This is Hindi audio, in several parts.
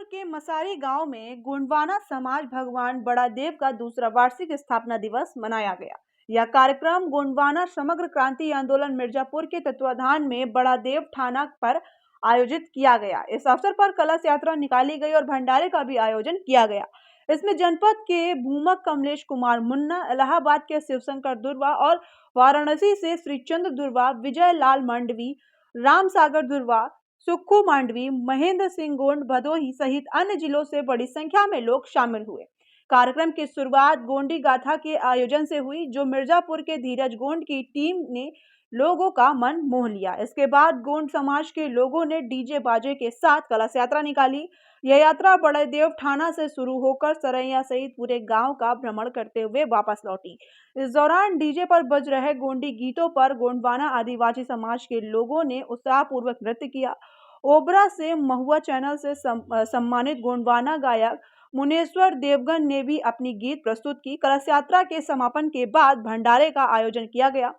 मिर्जापुर के मसारी गांव में गोंडवाना समाज भगवान बड़ा देव का दूसरा वार्षिक स्थापना दिवस मनाया गया। यह कार्यक्रम गोंडवाना समग्र क्रांति आंदोलन मिर्जापुर के तत्वाधान में बड़ा देव थाना पर आयोजित किया गया। इस अवसर पर कलश यात्रा निकाली गई और भंडारे का भी आयोजन किया गया। इसमें जनपद के भूमक कमलेश कुमार मुन्ना, इलाहाबाद के शिवशंकर दुर्वा और वाराणसी से श्रीचंद्र दुर्वा, विजय लाल मांडवी, राम सागर दुर्वा, सुक्खू मांडवी, महेंद्र सिंह गोंड, भदोही सहित अन्य जिलों से बड़ी संख्या में लोग शामिल हुए। कार्यक्रम की शुरुआत गोंडी गाथा के आयोजन से हुई, जो मिर्जापुर के धीरज गोंड की टीम ने लोगों का मन मोह लिया। इसके बाद गोंड समाज के लोगों ने डीजे बाजे के साथ कलश यात्रा निकाली। यह यात्रा बड़े देव थाना से शुरू होकर सरैया सहित पूरे गांव का भ्रमण करते हुए वापस लौटी। इस दौरान डीजे पर बज रहे गोंडी गीतों पर गोंडवाना आदिवासी समाज के लोगों ने उत्साहपूर्वक नृत्य किया। ओबरा से महुआ चैनल से सम्मानित गोंडवाना गायक मुनेश्वर देवगन ने भी अपनी गीत प्रस्तुत की। कलश यात्रा के समापन के बाद भंडारे का आयोजन किया गया।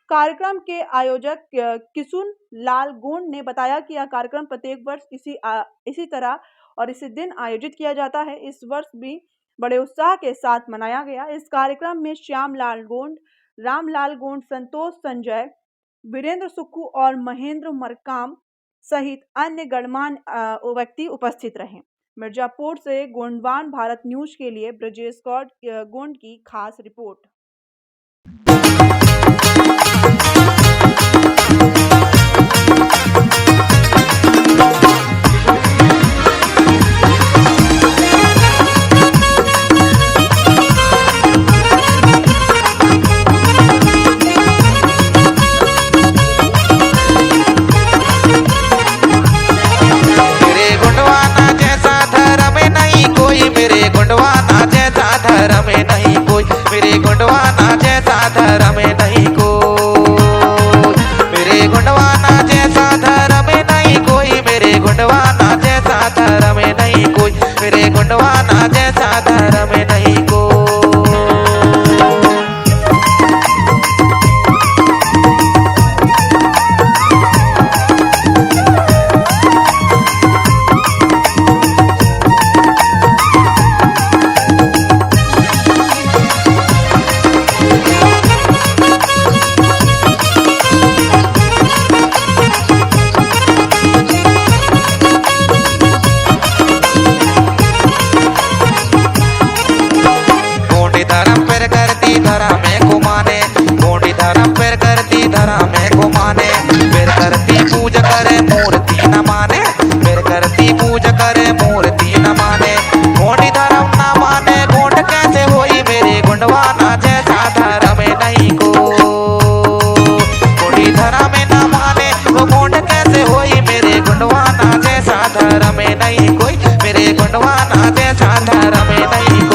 कार्यक्रम के आयोजक किशुन लाल गोंड ने बताया कि यह कार्यक्रम प्रत्येक वर्ष इसी तरह और इसी दिन आयोजित किया जाता है। इस वर्ष भी बड़े उत्साह के साथ मनाया गया। इस कार्यक्रम में श्याम लाल गोंड, रामलाल गोंड, संतोष संजय, वीरेंद्र सुक्खू और महेंद्र मरकाम सहित अन्य गणमान्य व्यक्ति उपस्थित रहे। मिर्जापुर से गोंडवान भारत न्यूज के लिए ब्रजेश गोंड की खास रिपोर्ट। मेरे गोंडवाना जैसा धर्म नहीं कोई, मेरे गोंडवाना जैसा धर्म नहीं कोई, मेरे गोंडवाना जैसा धर्म नहीं कोई, मेरे गोंडवाना जैसा धर्म नहीं कोई। धरा में घुमाने गोंडी धर्म पर करती धरा में घुमाने, फिर करती पूजा करे मूर्ति न माने, फिर करती पूजा करे मूर्ति न माने। गोंडी धर्म न माने गोंड कैसे होई, मेरे गोंडवाना जैसा धर्म नहीं को। गोंडी धर्म न माने वो गोंड कैसे होई, मेरे गोंडवाना जैसा धर्म नहीं कोई, मेरे गोंडवाना जैसा धर्म नहीं को।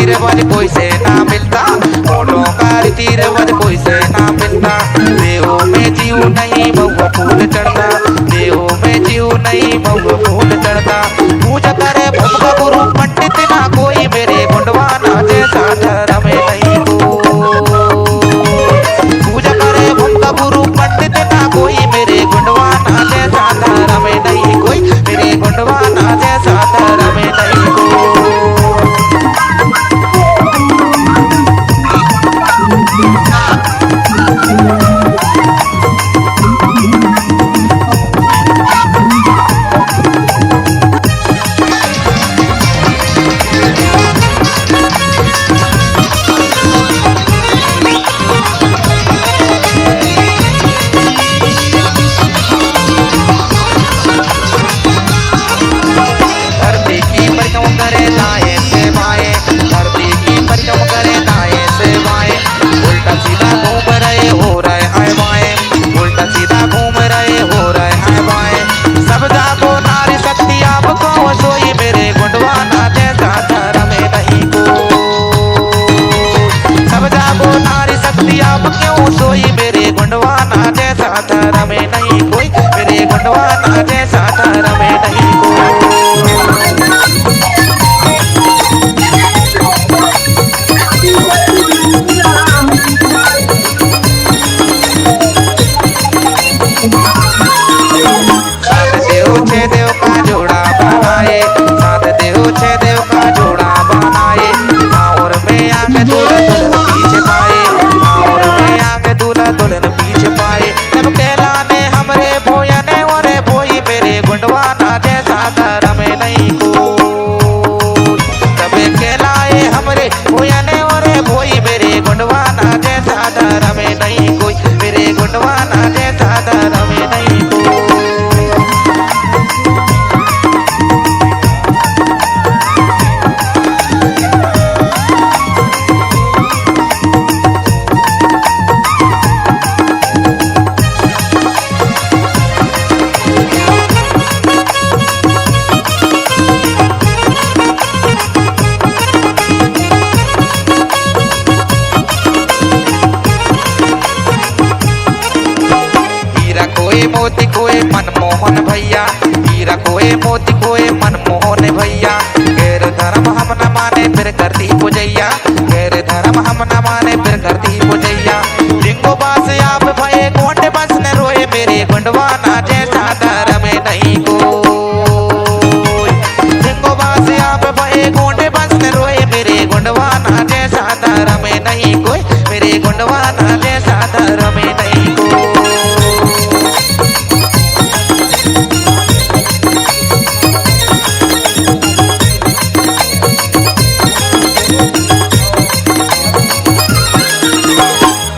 रवज कोई से ना मिलता, गोंडों का रीति रवज कोई से ना मिलता। देहो में जीव नहीं बहु फूल चढ़ता, देहो में जीव नहीं बहु फूल चढ़ता। पूजा करे भूमका गुरु पंडित ना कोई, मेरे गोंडवाना जैसा धर्म नहीं को। पूजा करे भूमका गुरु पंडित ना कोई, मेरे गोंडवाना जैसा धर्म नहीं कोई, मेरे गोंडवाना जैसा धर्म नहीं को। मोहन भैया, हीरा खोए मोती खोए मनमोहन भैया। गैर धर्म हम न माने फिर करती पूजैया, गैर धर्म हम न माने फिर करती पूजैया। लिंगो बास आप भये गोंड बस न रोए, मेरे गुंडवाना जैसा धर्म नहीं कोई। लिंगो बास आप भये गोंड बस न रोए, मेरे गुंडवाना जैसा धर्म नहीं कोई, मेरे गुंडवाना जैसा धर्म नहीं कोई।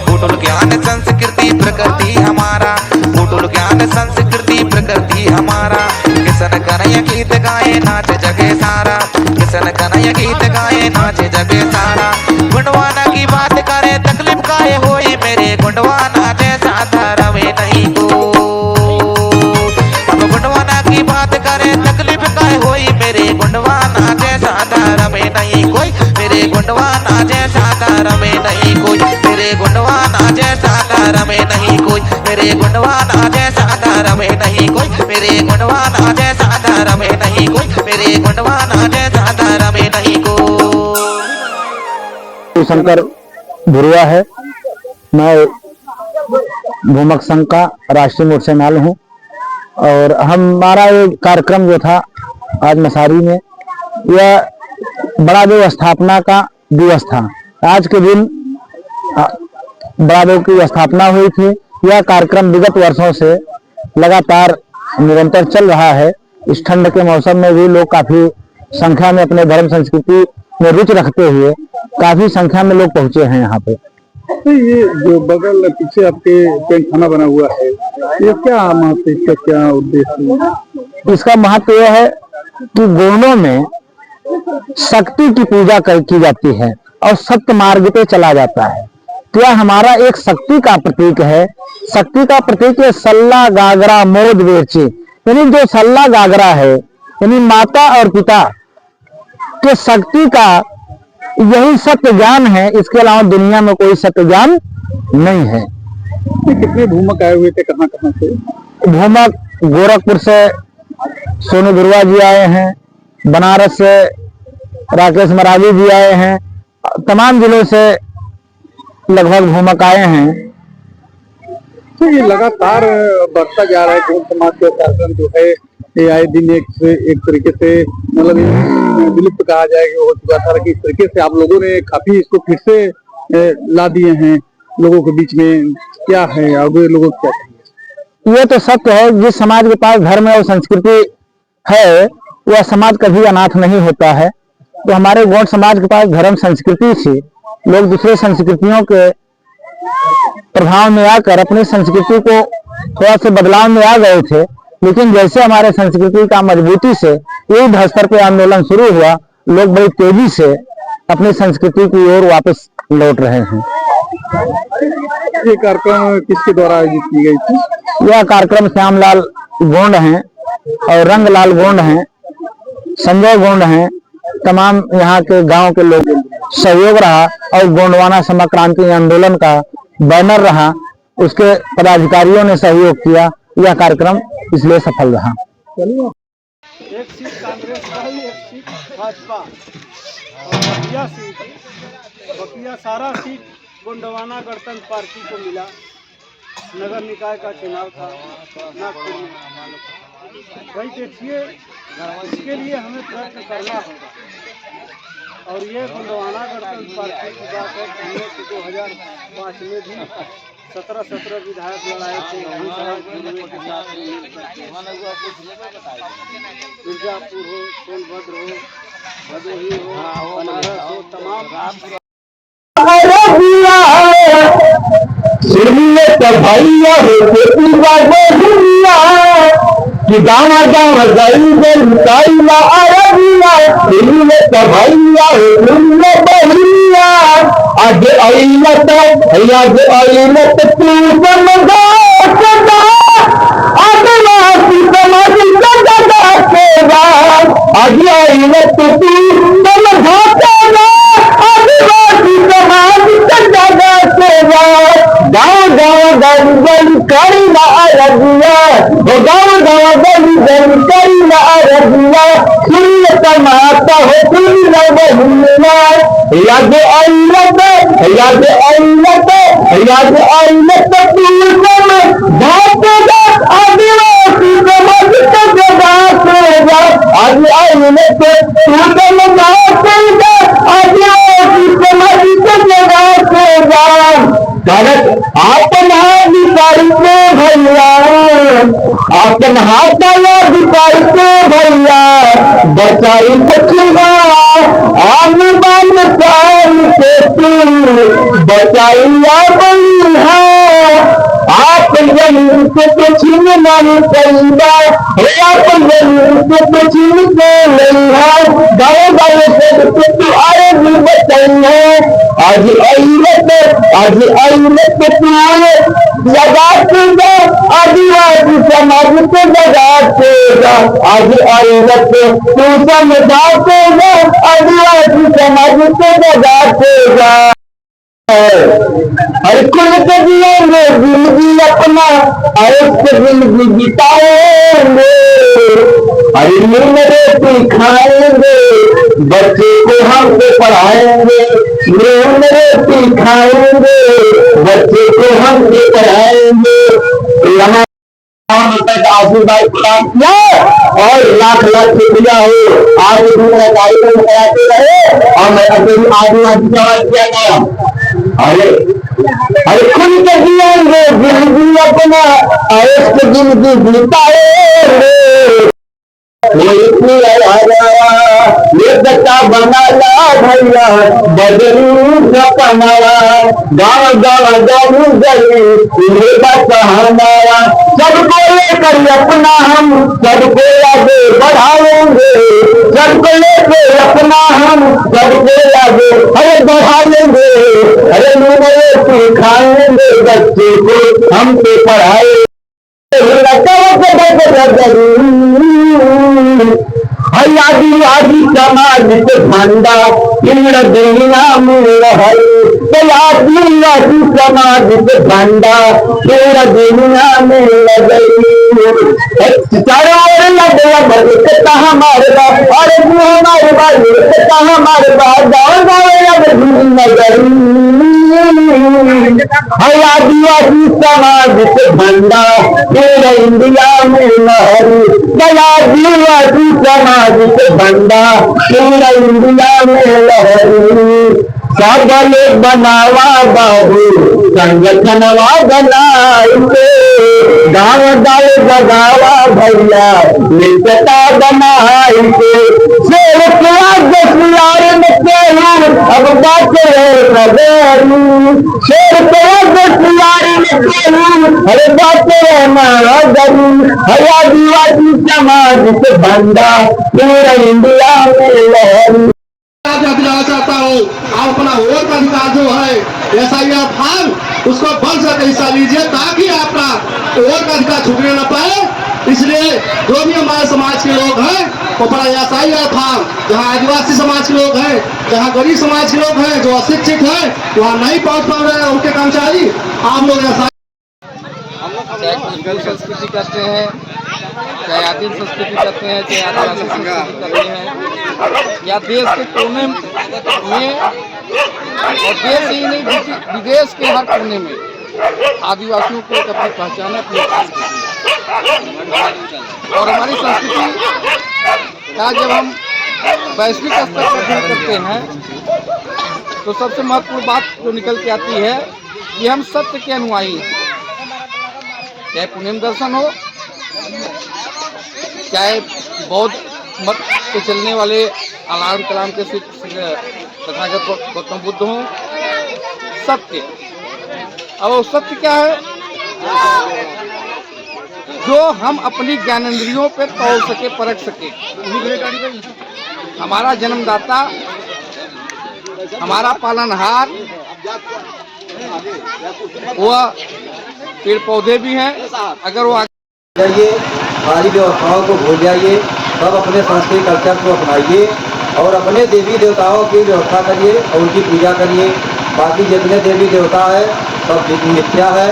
कुटुल ज्ञान संस्कृति प्रकृति हमारा, कुटुल ज्ञान संस्कृति प्रकृति हमारा। किसन कन्हैया गीत गाए नाच जगे सारा, किसन कन्हैया गीत गाए नाच जगे सारा। गुंडवाना की बात करे तकलीफ काहे होई, मेरे गुंडवाना जैसा धर्म नहीं कोई। अब गुंडवाना की बात करे तकलीफ काहे होई, मेरे गुंडवाना जैसा धर्म नहीं कोई, मेरे गुंडवाना जैसा धर्म नहीं कोई, मेरे गुंडवाना जैसा धर्म नहीं कोई, मेरे गुंडवाना जैसा धर्म नहीं कोई, मेरे गुंडवाना जैसा धर्म नहीं कोई, मेरे गुंडवाना जैसा धर्म नहीं कोई। शंकर भुरिया है, मैं भूमक संघ का राष्ट्रीय मोर्चा से माल हूँ। और हमारा ये कार्यक्रम जो था आज मसारी में, यह बड़ा देव स्थापना का दिवस था। आज के दिन बड़ा देव की स्थापना हुई थी। यह कार्यक्रम विगत वर्षों से लगातार निरंतर चल रहा है। इस ठंड के मौसम में भी लोग काफी संख्या में अपने धर्म संस्कृति में रुचि रखते हुए काफी संख्या में लोग पहुंचे हैं यहाँ पे। ये जो बगल पीछे आपके पेंट खाना बना हुआ है, ये क्या महत्व, इसका क्या उद्देश्य? इसका महत्व यह है कि गोंडों में शक्ति की पूजा की जाती है और सत्य मार्ग पे चला जाता है। तो यह हमारा एक शक्ति का प्रतीक है। शक्ति का प्रतीक है सल्ला गागरा मोद वेची, यानी जो सल्ला गागरा है यानी माता और पिता के शक्ति का यही सत्य ज्ञान है। इसके अलावा दुनिया में कोई सत्य ज्ञान नहीं है। कितने भूमक आए हुए थे, कहाँ कहाँ से? भूमक गोरखपुर से सोनू दुर्वा जी आए हैं, बनारस से राकेश मरावी जी आए हैं, तमाम जिलों से लगभग भूमक आए हैं। तो ये लगातार बढ़ता जा रहा है गोंड समाज का कार्यक्रम जो है, ये आए दिन एक तरीके से मतलब विलुप्त कहा जाएगा हो चुका था, कि इस तरीके से आप लोगों ने काफी इसको फिर से ला दिए हैं लोगों के बीच में। क्या है आगे लोगों को क्या चाहिए? ये तो सत्य है, जिस समाज के पास धर्म और संस्कृति है वह समाज कभी अनाथ नहीं होता है। तो हमारे गोंड समाज के पास धर्म संस्कृति से लोग दूसरे संस्कृतियों के प्रभाव में आकर अपनी संस्कृति को थोड़ा से बदलाव में आ गए थे। लेकिन जैसे हमारे संस्कृति का मजबूती से युद्ध स्तर पर आंदोलन शुरू हुआ, लोग बड़ी तेजी से अपनी संस्कृति की ओर वापस लौट रहे हैं। ये कार्यक्रम किसके द्वारा आयोजित की गई थी? यह कार्यक्रम श्यामलाल गोंड हैं और रंगलाल गोंड हैं, संजय गोंड हैं, तमाम यहाँ के गांव के लोग सहयोग रहा और गोंडवाना समक्रांति आंदोलन का बैनर रहा, उसके पदाधिकारियों ने सहयोग किया। यह कार्यक्रम इसलिए सफल रहा। एक सीट कांग्रेस का ही, एक सीट भाजपा और बकिया सीट, बकिया सारा सीट गोंडवाना गणतंत्र पार्टी को मिला। नगर निकाय का चुनाव था नागपुर में। भाई देखिए, इसके लिए हमें प्रयत्न करना होगा। और ये गोंडवाना गणतंत्र पार्टी की बात है, हमने 2005 में भी 17 विधायक लड़ाए थे मिर्जापुर हो, सोनभद्र हो, भदोही हो, बनारस हो, तमाम गाँव गाँव गई गईला अरबिया भैया बहिया आज अइलत आज अइलत तू समझा आदिवासी समाज सदा सेवा आज अइलत तू समझा आदिवासी समाज सदा सेवा गाँव गाँव गई गई करीला अरबिया गाँव गाँव दिया सुन समाता हो सुन लबहिया याद आइलत याद आइलत याद आइलत तुम भागेगा आदिवासी समाज के जगह सेगा आज आइलत तुम भागेगा आदिवासी समाज के जगह सेगा भारत आपन अधिकारी को भैया आपन अधिकारी को भैया बचाई सकेगा आने वाले साल से तू बचाई बनी है आप जमीन से कुछ नहीं करेगा आप जमीन से कुछ नहीं है गाँव गाँव से कुछ आए भी बताइए आज अइलत लगा देगा आदिवासी समाज को जगा देगा आज अइलत तू समझा देगा आदिवासी समाज को जगा देगा हर कुल के जिएंगे जिंदगी अपना ऐश जिंदगी बिताएंगे हर नींद रोटी खाएंगे बच्चे को हमसे पढ़ाएंगे नींद रोटी खाएंगे बच्चे को हमसे पढ़ाएंगे यहाँ आशीर्वाद प्रदान किया और लाख लाख शुक्रिया हो आज दूसरा कार्यक्रम कराते रहे और मैं अकेली आदिवासी समाज किया गया अरे खुद के जिएंगे जिंदगी अपना ऐश जिंदगी बिताएंगे ये बच्चा बना ला भैया बदलू सपनावा गाँव गाँव गाँव गली ये बच्चा हमारा सबको लेकर अपना हम सबको आगे बढ़ाएंगे सबको लेकर अपना हम सबको आगे अरे बढ़ाएंगे अरे रोटी खाएंगे बच्चे को हमसे पढ़ाएंगे आदिवासी समाज के झंडा पूर्ण दुनिया में है आदिवासी समाज के झंडा पूर्ण दुनिया में चारों ओर लगता हमारे अरे हमारे बात हमारे बात गाँव गाँव नगर आदिवासी समाज के झंडा पूरे इंडिया में लहरी आदिवासी समाज के झंडा पूरे इंडिया में लहरी सब लोग बनावा बाबू संगठनवा बनाए गाँव गाँव जगावा भैया मित्रता बनाए शेर अब बात शेर अरे बात आदिवासी समाज के झंडा पूरा इंडिया में लहरी दिलाना चाहता हूँ आप अपना वोट का अधिकार जो है SIR फॉर्म उसको बल से हिस्सा लीजिए ताकि आपका वोट का अधिकार छूटने न पाए। इसलिए जो भी हमारे समाज के लोग हैं वो अपना SIR फॉर्म जहाँ आदिवासी समाज के लोग हैं जहाँ गरीब समाज के लोग हैं जो अशिक्षित हैं वहाँ नहीं पहुँच पा रहे हैं उनके कर्मचारी आप लोग चाहे कुल संस्कृति करते हैं चाहे आदिम संस्कृति करते हैं चाहे आदिवासी संस्कृति करते हैं या देश के कोने में और देश ही नहीं विदेश के हर कोने में आदिवासियों को अपनी पहचान है अपनी संस्कृति और हमारी संस्कृति का जब हम वैश्विक स्तर पर अध्ययन करते हैं तो सबसे महत्वपूर्ण बात जो निकल के आती है कि हम सत्य के अनुयायी हैं। चाहे पुण्य दर्शन हो चाहे बौद्ध मत के चलने वाले अलाम कलाम के तथागत गौतम बुद्ध हों सत्य। अब वो सत्य क्या है जो हम अपनी ज्ञानेंद्रियों पे तौल सके परख सके। हमारा जन्मदाता हमारा पालनहार वह पेड़ पौधे भी हैं। अगर वो जाइए सारी व्यवस्थाओं को भूल जाइए सब अपने संस्कृति कल्चर को अपनाइए और अपने देवी देवताओं की व्यवस्था करिए और उनकी पूजा करिए। बाकी जितने देवी देवता है सब मिथ्या है।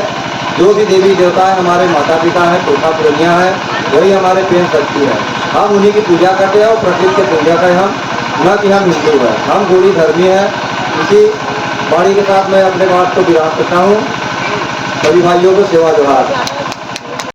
जो भी देवी देवता है हमारे माता पिता हैं पुरखा पुरनिया है वही हमारे प्रेम शक्ति है। हम उन्हीं की पूजा करते हैं और प्रकृति की पूजा करें हम, न कि हम हिंदू हैं। हम गोड़ी धर्मी हैं। इसी वाणी के साथ मैं अपने बात को विराम करता हूँ। सभी भाइयों को सेवा जोहार।